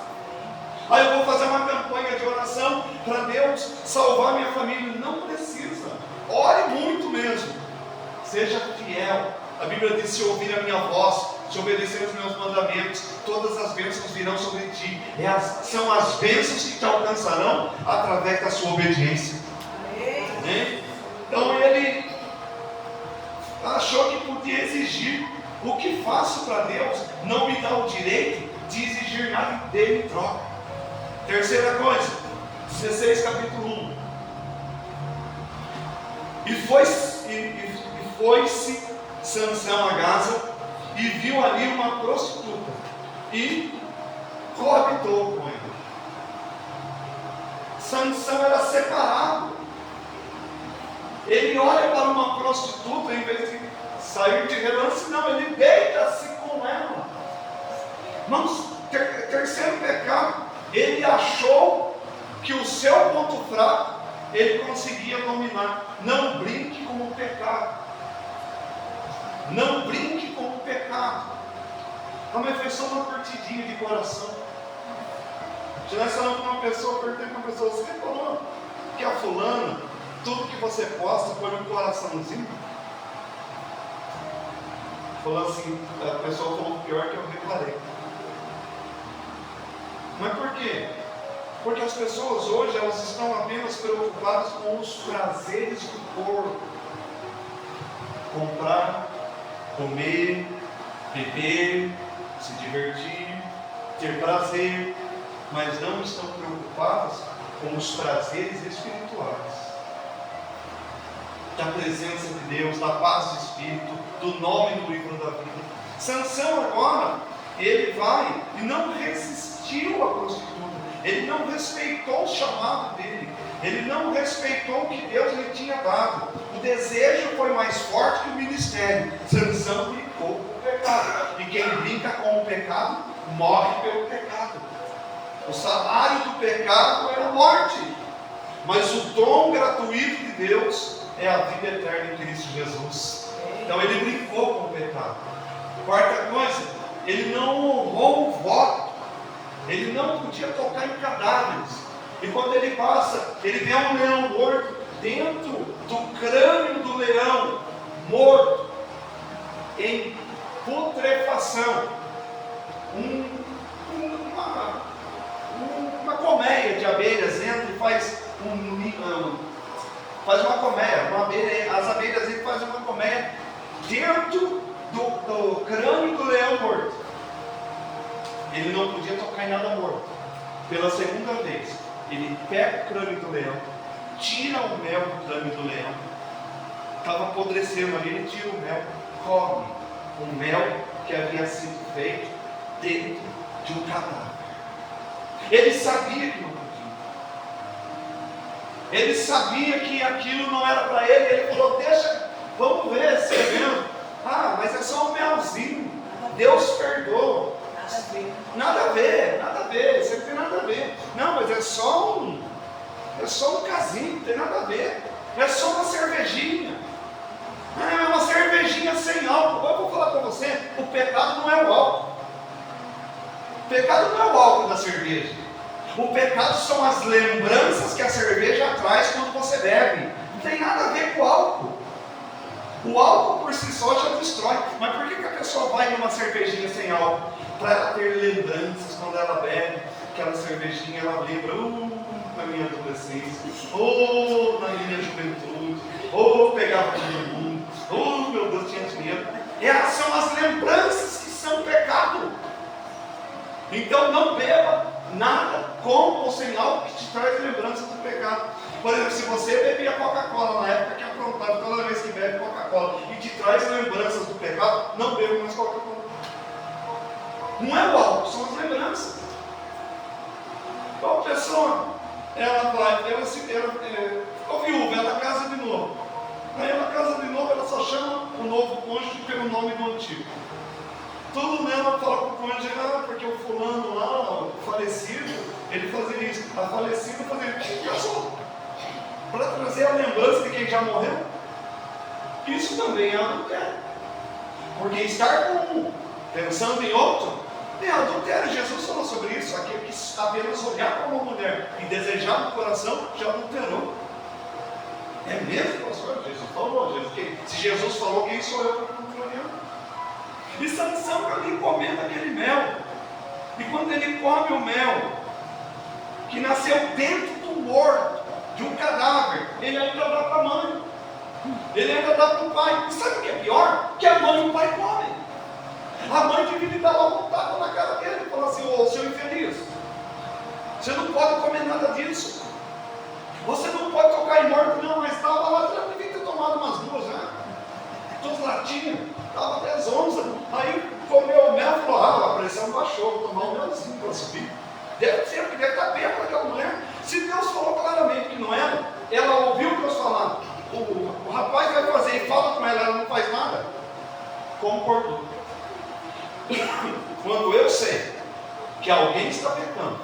Aí eu vou fazer uma campanha de oração para Deus salvar minha família. Não precisa. Ore muito mesmo. Seja fiel. A Bíblia diz: se ouvir a minha voz, se obedecer os meus mandamentos, todas as bênçãos virão sobre ti. São as bênçãos que te alcançarão através da sua obediência. Amém? Então ele achou que podia exigir. O que faço para Deus não me dá o direito de exigir nada dele em troca. Terceira coisa, 16 capítulo 1. E foi-se Sansão a Gaza e viu ali uma prostituta e coabitou com ela. Sansão era separado. Ele olha para uma prostituta, em vez de sair de relance, não, ele deita-se com ela. Irmãos, terceiro pecado, ele achou que o seu ponto fraco ele conseguia dominar. Não brinque com o pecado. Não brinque com o pecado. Mas foi só uma curtidinha de coração. Se nós falamos com uma pessoa, perguntei para uma pessoa: você falou que a fulana, tudo que você posta põe um coraçãozinho? Falou assim, a pessoa falou pior que eu reparei. Mas por quê? Porque as pessoas hoje, elas estão apenas preocupadas com os prazeres do corpo. Comprar, comer, beber, se divertir, ter prazer, mas não estão preocupadas com os prazeres espirituais. Da presença de Deus, da paz do Espírito, do nome do livro da vida. Sansão agora, ele vai e não resistiu à prostituta. Ele não respeitou o chamado dele. Ele não respeitou o que Deus lhe tinha dado. O desejo foi mais forte que o ministério. Sansão brincou com o pecado. E quem brinca com o pecado, morre pelo pecado. O salário do pecado é a morte. Mas o dom gratuito de Deus é a vida eterna em Cristo Jesus. Então ele brincou com o pecado. Quarta coisa, ele não honrou o voto. Ele não podia tocar em cadáveres. E quando ele passa, ele vê um leão morto dentro do crânio do leão, morto, em putrefação. Uma colmeia de abelhas entra e faz uma colmeia, as abelhas fazem uma colmeia dentro do crânio do leão morto. Ele não podia tocar em nada morto. Pela segunda vez, ele pega o crânio do leão, tira o mel do crânio do leão. Estava apodrecendo ali, ele tira o mel, come o mel que havia sido feito dentro de um cadáver. Ele sabia que não podia. Ele sabia que aquilo não era para ele. Ele falou: deixa, vamos ver, escrevendo. Mas é só um melzinho. Deus perdoa. Nada a ver, nada a ver, isso não tem nada a ver. Não, mas é só um casinho, não tem nada a ver. É só uma cervejinha. É uma cervejinha sem álcool. Eu vou falar para você, o pecado não é o álcool. O pecado não é o álcool da cerveja. O pecado são as lembranças que a cerveja traz quando você bebe. Não tem nada a ver com o álcool. O álcool por si só já destrói. Mas por que a pessoa vai numa cervejinha sem álcool? Para ela ter lembranças quando ela bebe. Aquela cervejinha, ela lembra na minha adolescência, na minha juventude, pegava todo mundo, meu Deus, tinha dinheiro. Essas são as lembranças que são pecado. Então não beba nada com ou sem álcool que te traz lembrança do pecado. Por exemplo, se você bebia Coca-Cola na época que aprontava, toda vez que bebe Coca-Cola e te traz lembranças do pecado, não beba mais Coca-Cola. Não é o álcool, são as lembranças. Qual pessoa, ela ficou viúva, ela casa de novo. Aí ela casa de novo, ela só chama o novo cônjuge pelo nome do antigo. Tudo nela fala para o cônjuge, porque o fulano lá, o falecido, ele fazia isso. A falecida fazia isso. Casou. Para trazer a lembrança de quem já morreu. Isso também é adultério. Porque estar com um, pensando em outro, é adultério. Jesus falou sobre isso. Aquele que apenas olhar para uma mulher e desejar no coração, já adulterou. É mesmo, pastor? Jesus falou. Se Jesus falou, quem sou eu para contrariar? E Sansão ali comendo aquele mel. E quando ele come o mel, que nasceu dentro do morto, de um cadáver, ele ainda dá para a mãe. Ele ainda dá para o pai. E sabe o que é pior? Que a mãe e o pai comem. A mãe devia dar logo um tapa na cara dele e falar assim: ô seu infeliz, você não pode comer nada disso. Você não pode tocar em morto, não, mas estava lá, já devia ter tomado umas duas, né? 2 latinhas, estava até as 11. Aí comeu o mel e falou: a pressão baixou, vou tomar um melzinho para subir. Deve ser, porque deve estar perto daquela mulher. Se Deus falou claramente que não era, ela ouviu Deus falar. O rapaz vai fazer e fala com ela não faz nada. Concordou. Quando eu sei que alguém está pecando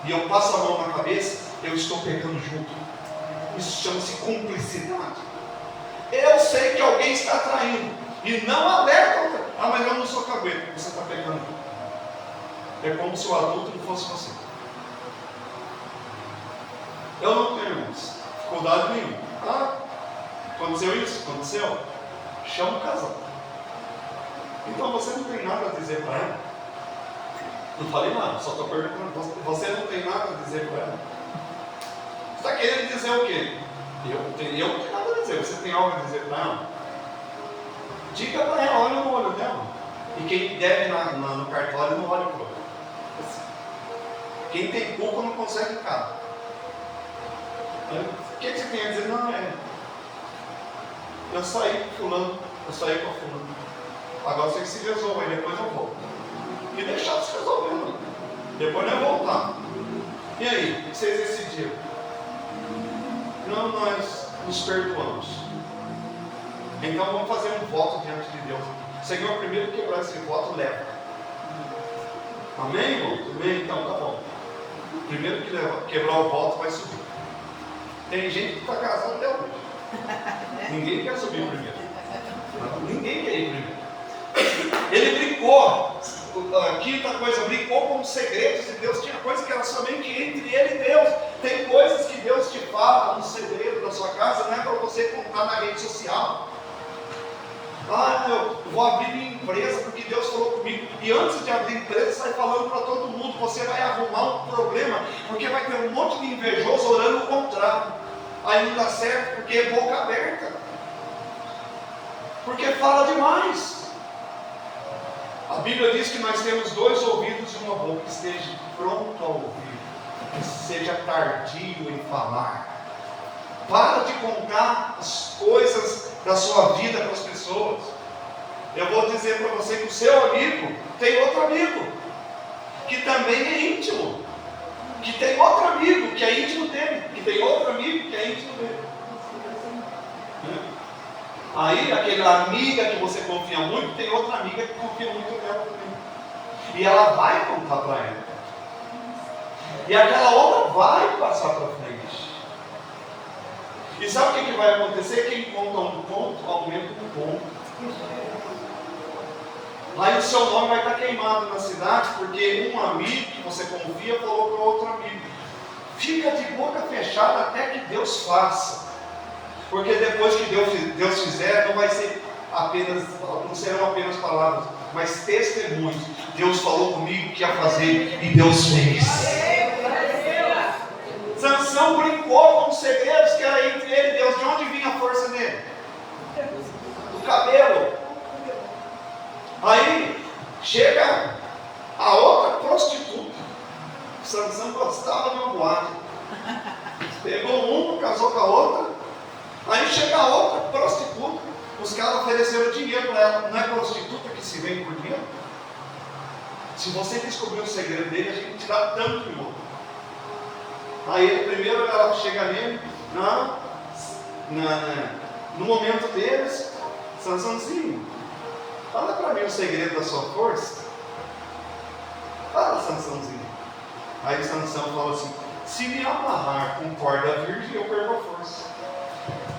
e eu passo a mão na cabeça, eu estou pecando junto. Isso chama-se cumplicidade. Eu sei que alguém está traindo e não alerta. Mas eu não sou cagueta, você está pecando. É como se o adulto não fosse você. Eu não tenho dificuldade nenhuma. Aconteceu isso? Aconteceu? Chama o casal. Então você não tem nada a dizer para ela? Não falei nada, só estou perguntando. Você não tem nada a dizer para ela? Você está querendo dizer o quê? Eu não tenho nada a dizer. Você tem algo a dizer para ela? Diga para ela, olha no olho dela. E quem deve no cartório não olha para o olho. Quem tem culpa não consegue ficar. O que você tem a dizer? Não, eu saí com fulano, eu saí com a fulano. Agora você que se resolve, aí depois eu volto. E deixar se resolvendo. Depois nós voltar. E aí, o que vocês decidiram? Não, nós nos perdoamos. Então vamos fazer um voto diante de Deus. Senhor, primeiro quebrar esse voto, leva. Amém, irmão? Amém? Então tá bom. Primeiro que quebrar o voto vai subir. Tem gente que está casada até hoje. Ninguém quer subir primeiro. Ninguém quer ir primeiro. Ele brincou. A quinta coisa, brincou com os segredos de Deus. Tinha coisas que era somente entre ele e Deus. Tem coisas que Deus te fala no segredo da sua casa, não é para você contar na rede social. Eu vou abrir minha empresa porque Deus falou comigo. E antes de abrir a empresa, sai falando para todo mundo. Você vai arrumar um problema, porque vai ter um monte de invejoso orando o contrário. Aí não dá certo, porque é boca aberta. Porque fala demais. A Bíblia diz que nós temos 2 ouvidos e uma boca. Esteja pronto a ouvir, que seja tardio em falar. Para de contar as coisas da sua vida para as pessoas. Eu vou dizer para você que o seu amigo tem outro amigo, que também é íntimo, que tem outro amigo que é íntimo dele, que tem outro amigo que é íntimo dele. Aí aquela amiga que você confia muito, tem outra amiga que confia muito nela também. e ela vai contar para ela. E aquela outra vai passar para frente. E sabe o que vai acontecer? Quem conta um ponto, aumenta um ponto. Aí o seu nome vai estar queimado na cidade, porque um amigo que você confia falou para outro amigo. Fica de boca fechada até que Deus faça. Porque depois que Deus fizer, não serão apenas palavras, mas testemunhos. Deus falou comigo que ia fazer e Deus fez. Sansão brincou com os segredos que era entre ele e Deus. De onde vinha a força dele? Do cabelo. Aí chega a outra prostituta. Sansão gostava de uma boate. Pegou uma, casou com a outra. Aí chega a outra prostituta. Os caras ofereceram dinheiro para ela. Não é prostituta que se vende por dinheiro? Se você descobrir o segredo dele, a gente te dá tanto em outro. Aí primeiro ela chega nele, no momento deles, Sansãozinho, fala para mim o segredo da sua força. Fala, Sansãozinho. Aí Sansão fala assim: se me amarrar com corda virgem, eu perco a força.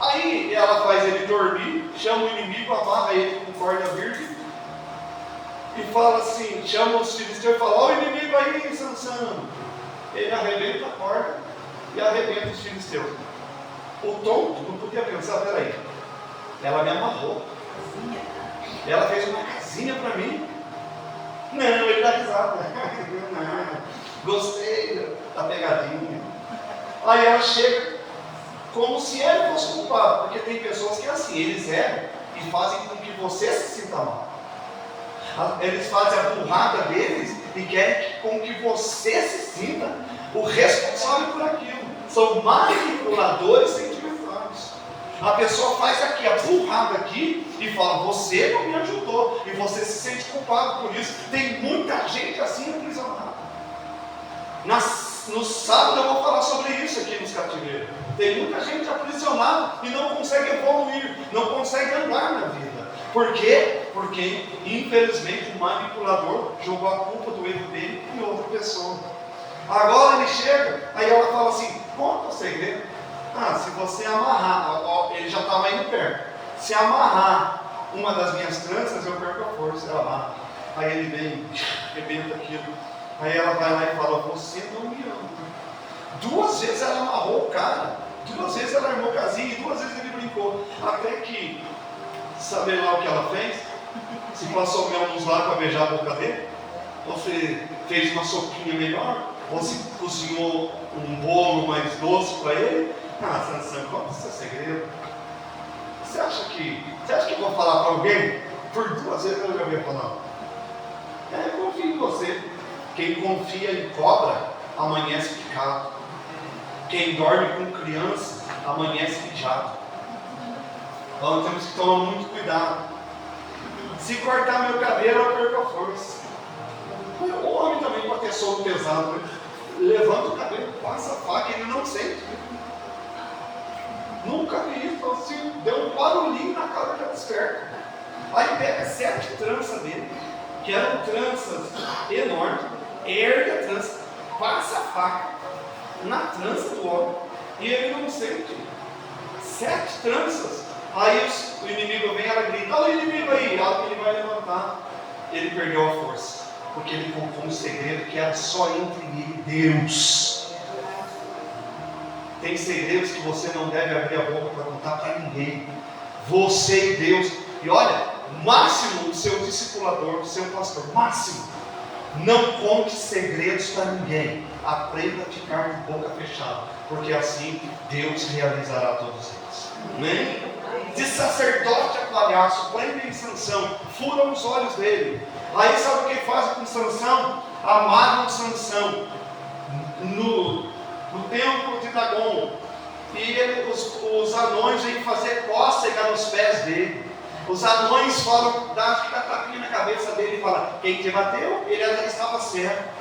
Aí ela faz ele dormir, chama o inimigo, amarra ele com corda virgem e fala assim, chama os filisteus e fala: ó o inimigo aí, Sansão. Ele arrebenta a corda e arrebenta os filisteus. O tonto não podia pensar: peraí, ela me amarrou, ela fez uma casinha para mim. Não, ele dá risada. Não, gostei da pegadinha. Aí ela chega como se ele fosse culpado, porque tem pessoas que é assim, eles erram e fazem com que você se sinta mal. Eles fazem a burrada deles e querem com que você se sinta o responsável por aquilo. São manipuladores sentimentais. A pessoa faz aqui, a burrada aqui, e fala: você não me ajudou, e você se sente culpado por isso. Tem muita gente assim aprisionada. No sábado eu vou falar sobre isso aqui nos cativeiros. Tem muita gente aprisionada e não consegue evoluir, não consegue andar na vida. Por quê? Porque, infelizmente, o manipulador jogou a culpa do erro dele em outra pessoa. Agora ele chega, aí ela fala assim: conta o segredo. Se você amarrar, ele já estava indo perto. Se amarrar uma das minhas tranças, eu perco a força. Ela amarra. Aí ele vem, rebenta aquilo. Aí ela vai lá e fala: você não me ama. 2 vezes ela amarrou o cara, 2 vezes ela armou casinha e 2 vezes ele brincou. Até que, sabe lá o que ela fez? Se passou mel nos lábios para beijar a boca dele? Ou se fez uma sopinha melhor? Ou se cozinhou um bolo mais doce para ele? Sansão, qual é o seu segredo? Você acha que eu vou falar para alguém? Por 2 vezes eu já ia falar. Eu confio em você. Quem confia em cobra, amanhece picado. Quem dorme com criança, amanhece mijado. Então temos que tomar muito cuidado. Se cortar meu cabelo, eu perco a força. O homem também pode ter sono pesado, né? Levanta o cabelo, passa a faca, ele não sente. Nunca vi isso, assim, deu um barulhinho na cara que desperta. Aí pega 7 tranças dele, que eram tranças enormes, ergue a trança, passa a faca na trança do homem, e ele não sente. 7 tranças. Aí o inimigo vem, ela grita: olha o inimigo aí. Ela que ele vai levantar. Ele perdeu a força, porque ele contou um segredo que era só entre ele e Deus. Tem segredos que você não deve abrir a boca para contar para ninguém. Você e Deus. E olha, máximo o seu discipulador, o seu pastor, máximo, não conte segredos para ninguém. Aprenda a ficar de boca fechada, porque assim Deus realizará todos eles. Amém? De sacerdote a palhaço, prendem Sansão, furam os olhos dele. Aí sabe o que fazem com Sansão? Amarram Sansão no templo de Dagon. E os anões vêm fazer cócega nos pés dele. Os anões falam, dá tapinha na cabeça dele e falam: quem te bateu? Ele ainda estava certo.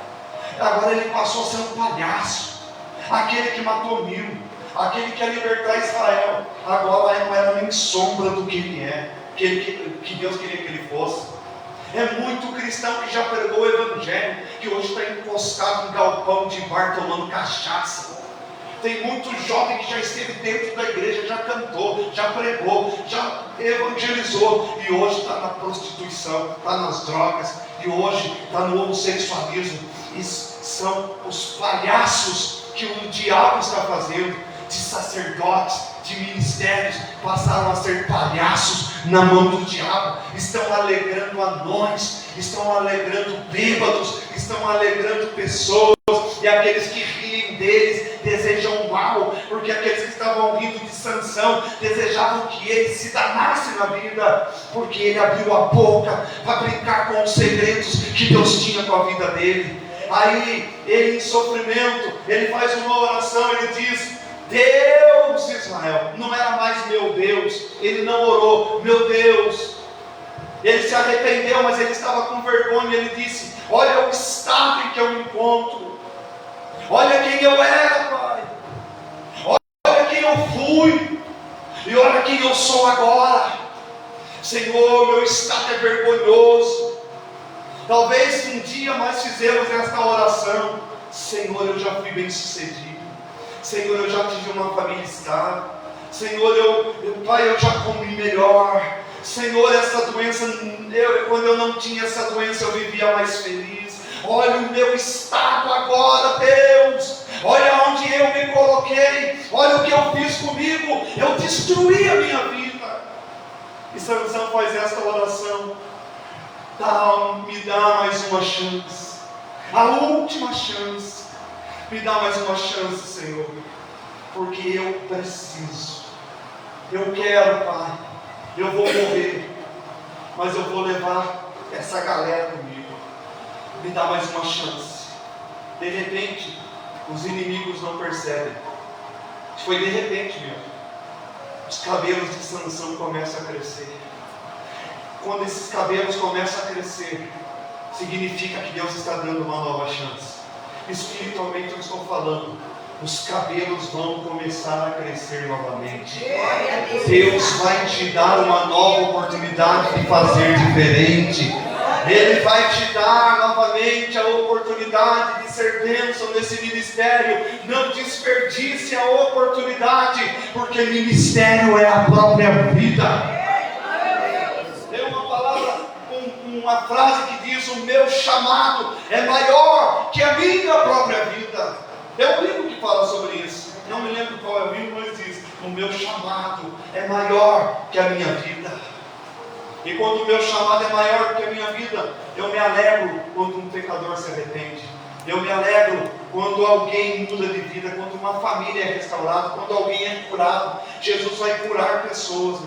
Agora ele passou a ser um palhaço. Aquele que matou 1000, aquele que ia libertar Israel, agora não era nem sombra do que ele é, que Deus queria que ele fosse. É muito cristão que já pregou o evangelho, que hoje está encostado em galpão de bar tomando cachaça. Tem muito jovem que já esteve dentro da igreja, já cantou, já pregou, já evangelizou, e hoje está na prostituição, está nas drogas, e hoje está no homossexualismo. E são os palhaços que o diabo está fazendo, de sacerdotes, de ministérios, passaram a ser palhaços na mão do diabo. Estão alegrando anões, estão alegrando bêbados, estão alegrando pessoas, e aqueles que riem deles desejam mal, porque aqueles que estavam rindo de Sansão desejavam que ele se danasse na vida, porque ele abriu a boca para brincar com os segredos que Deus tinha com a vida dele. Aí ele, em sofrimento, ele faz uma oração, ele diz: Deus de Israel. Não era mais meu Deus, ele não orou, meu Deus. Ele se arrependeu, mas ele estava com vergonha. Ele disse: olha o estado em que eu me encontro, olha quem eu era, Pai, olha quem eu fui, e olha quem eu sou agora. Senhor, meu estado é vergonhoso. Talvez um dia nós fizemos esta oração: Senhor, eu já fui bem sucedido, Senhor, eu já tive uma família estável, Senhor, Pai, eu já comi melhor, Senhor, essa doença, quando eu não tinha essa doença eu vivia mais feliz. Olha o meu estado agora, Deus, olha onde eu me coloquei, olha o que eu fiz comigo, eu destruí a minha vida. E Sansão faz esta oração: me dá mais uma chance, a última chance, me dá mais uma chance, Senhor, porque eu preciso, eu quero, Pai, eu vou morrer, mas eu vou levar essa galera comigo, me dá mais uma chance. De repente, os inimigos não percebem, foi de repente mesmo, os cabelos de Sansão começam a crescer. Quando esses cabelos começam a crescer, significa que Deus está dando uma nova chance. Espiritualmente eu estou falando, os cabelos vão começar a crescer novamente. Deus vai te dar uma nova oportunidade de fazer diferente. Ele vai te dar novamente a oportunidade de ser bênção nesse ministério. Não desperdice a oportunidade, porque ministério é a própria vida. Uma frase que diz: o meu chamado é maior que a minha própria vida. É um livro que fala sobre isso, não me lembro qual é o livro, mas diz: o meu chamado é maior que a minha vida. E quando o meu chamado é maior que a minha vida, eu me alegro quando um pecador se arrepende, eu me alegro quando alguém muda de vida, quando uma família é restaurada, quando alguém é curado. Jesus vai curar pessoas.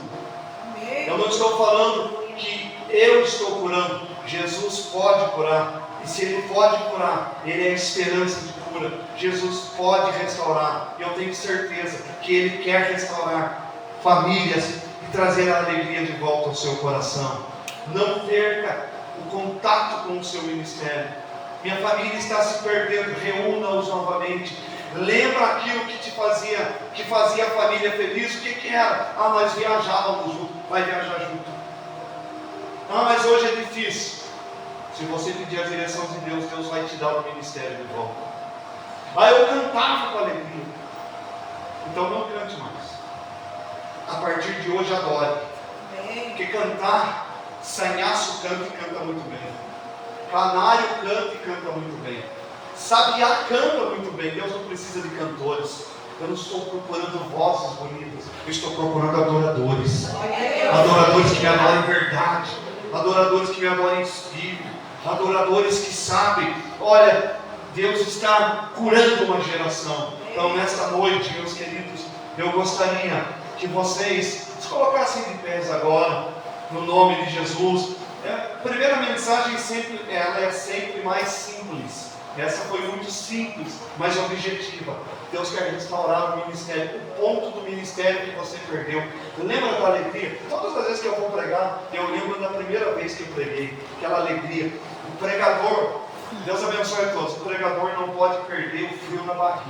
Eu não estou falando que eu estou curando, Jesus pode curar, e se Ele pode curar, Ele é a esperança de cura. Jesus pode restaurar, e eu tenho certeza que Ele quer restaurar famílias e trazer a alegria de volta ao seu coração. Não perca o contato com o seu ministério. Minha família está se perdendo, reúna-os novamente. Lembra aquilo que fazia a família feliz? O que era? Nós viajávamos juntos. Vai viajar junto. Mas hoje é difícil. Se você pedir a direção de Deus, Deus vai te dar o ministério de volta. Eu cantava com alegria. Então não cante mais. A partir de hoje adore. Porque cantar, sanhaço canta e canta muito bem. Canário canta e canta muito bem. Sabiá canta muito bem. Deus não precisa de cantores. Eu não estou procurando vozes bonitas, eu estou procurando adoradores. Adoradores que me adorem em verdade, adoradores que me adorem em espírito, adoradores que sabem: olha, Deus está curando uma geração. Então nesta noite, meus queridos, eu gostaria que vocês se colocassem de pés agora, no nome de Jesus. A primeira mensagem ela é sempre mais simples. Essa foi muito simples, mas objetiva. Deus quer restaurar o ministério, o ponto do ministério que você perdeu. Lembra da alegria? Todas as vezes que eu vou pregar, eu lembro da primeira vez que eu preguei, aquela alegria. O pregador, Deus abençoe a todos, o pregador não pode perder o frio na barriga.